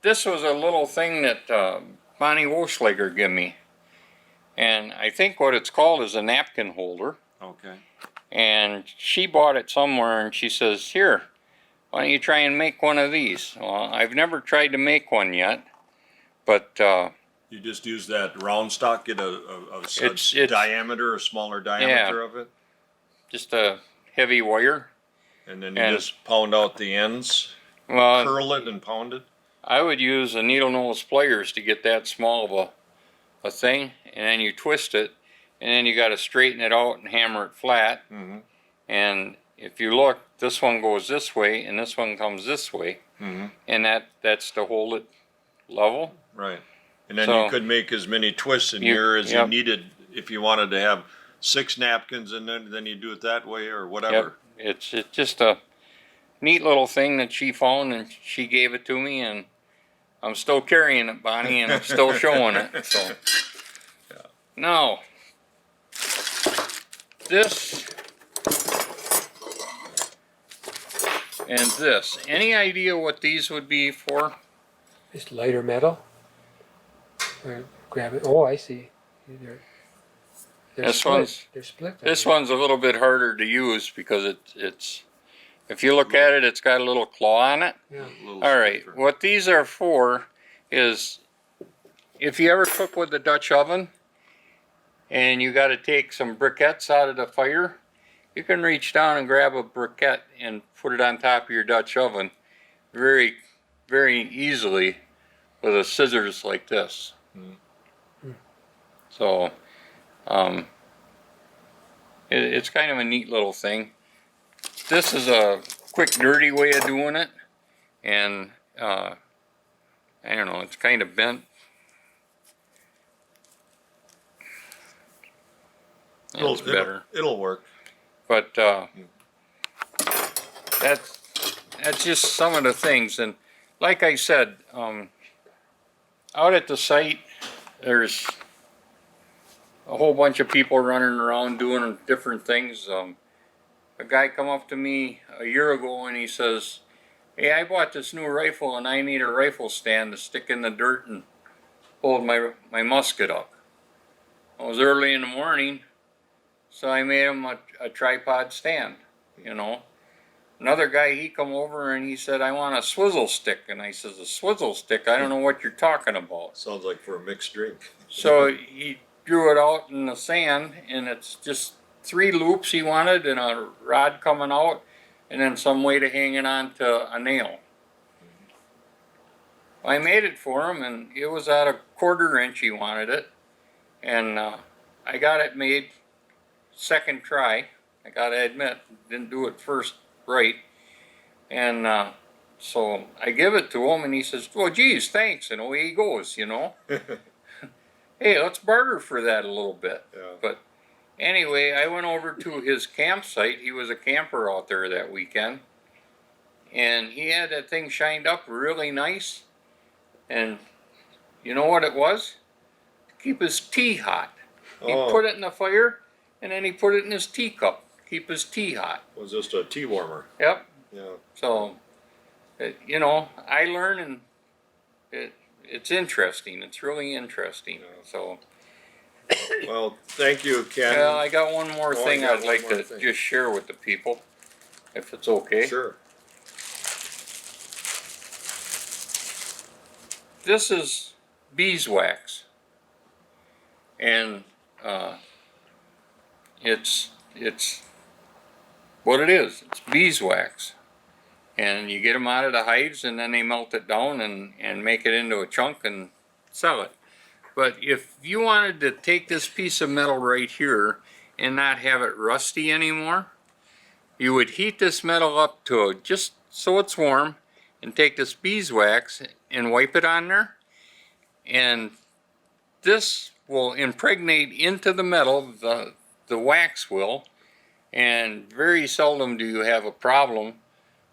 This was a little thing that Bonnie Woschlager gave me. And I think what it's called is a napkin holder. Okay. And she bought it somewhere and she says, here, why don't you try and make one of these? Well, I've never tried to make one yet, but You just use that round stock, get a It's- diameter, a smaller diameter of it, just a heavy wire. and then you And- just pound out the ends, Well, curl it and pound it. I would use a needle nose pliers to get that small of a thing, and then you twist it, and then you got to straighten it out and hammer it flat. Mm-hmm. And if you look, this one goes this way, and this one comes this way, Mm-hmm. and that's to hold it level. Right. And then So- you could make as many twists in You- here as yep. you needed if you wanted to have 6 napkins, and then you do it that way or whatever. It's just a neat little thing that she found, and she gave it to me, and I'm still carrying it, Bonnie, and I'm still showing it. So now this and this. Any idea what these would be for? Just lighter metal. Or grab it. Oh, I see. They're This split. one's- They're split. This one's a little bit harder to use because it's if you look at it, it's got a little claw on it. Yeah. A little All right, stiffer. what these are for is if you ever cook with the Dutch oven and you got to take some briquettes out of the fire, you can reach down and grab a briquette and put it on top of your Dutch oven very, very easily with a scissors like this. So, it's kind of a neat little thing. This is a quick, dirty way of doing it, and I don't know, it's kind of bent. It's better, It'll work. but that's just some of the things. And like I said, out at the site, there's a whole bunch of people running around doing different things. A guy come up to me a year ago and he says, hey, I bought this new rifle and I need a rifle stand to stick in the dirt and hold my musket up. It was early in the morning, so I made him a tripod stand, you know. Another guy, he come over and he said, I want a swizzle stick. And I says, a swizzle stick? I don't know what you're talking about. Sounds like for a mixed drink. So he drew it out in the sand, and it's just 3 loops he wanted and a rod coming out, and then some way to hang it on to a nail. I made it for him, and it was at a 1/4 inch he wanted it, and I got it made second try. I gotta admit, didn't do it first right, and so I give it to him, and he says, well, geez, thanks, and away he goes, you know. Hey, let's barter for that a little bit. Yeah. But anyway, I went over to his campsite. He was a camper out there that weekend, and he had that thing shined up really nice. And you know what it was? To keep his tea hot. He Oh. put it in the fire, and then he put it in his teacup. Keep his tea hot. Was just a tea warmer. Yep. Yeah. So, you know, I learn, and it's interesting. It's really interesting. Yeah. So. Well, thank you, Ken. Well, I got one more Oh, thing you got I'd one like more to thing. just share with the people, if it's okay. Sure. This is beeswax, and it's what it is. It's beeswax, and you get them out of the hives, and then they melt it down and make it into a chunk and sell it. But if you wanted to take this piece of metal right here and not have it rusty anymore, you would heat this metal up to just so it's warm, and take this beeswax and wipe it on there, and this will impregnate into the metal, the wax will, and very seldom do you have a problem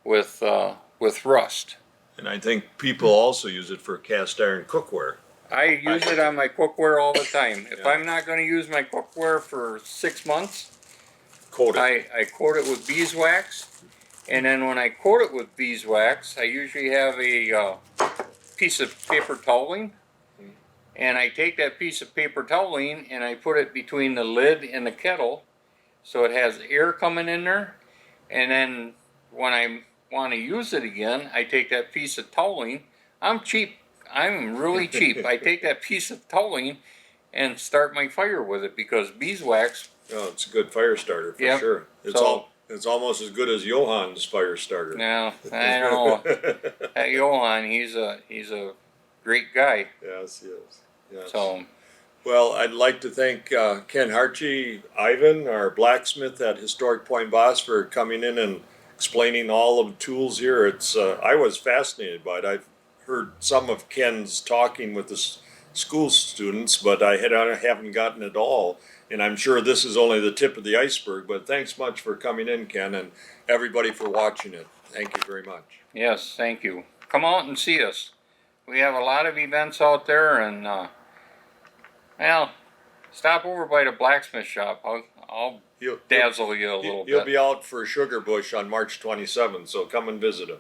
with rust. And I think people also use it for cast iron cookware. I use it on my cookware all the time. If Yeah. I'm not going to use my cookware for 6 months, Coat it. I coat it with beeswax, and then when I coat it with beeswax, I usually have a piece of paper toweling, and I take that piece of paper toweling and I put it between the lid and the kettle, so it has air coming in there, and then when I want to use it again, I take that piece of toweling. I'm cheap. I'm really cheap. I take that piece of toweling and start my fire with it, because beeswax. Oh, it's a good fire starter for Yep. sure. It's almost as good as Johann's fire starter. Now I don't know. That Johann, he's a great guy. Yes, yes, yes. So Well, I'd like to thank Ken Hartje, Ivan, our blacksmith at Historic Point Basse, for coming in and explaining all of the tools here. It's I was fascinated by it. I've heard some of Ken's talking with the school students, but I haven't gotten it all. And I'm sure this is only the tip of the iceberg. But thanks much for coming in, Ken, and everybody for watching it. Thank you very much. yes, thank you. Come out and see us. We have a lot of events out there, and well, stop over by the blacksmith shop. I'll You'll dazzle you a little You'll bit. be out for Sugar Bush on March 27th, so come and visit him.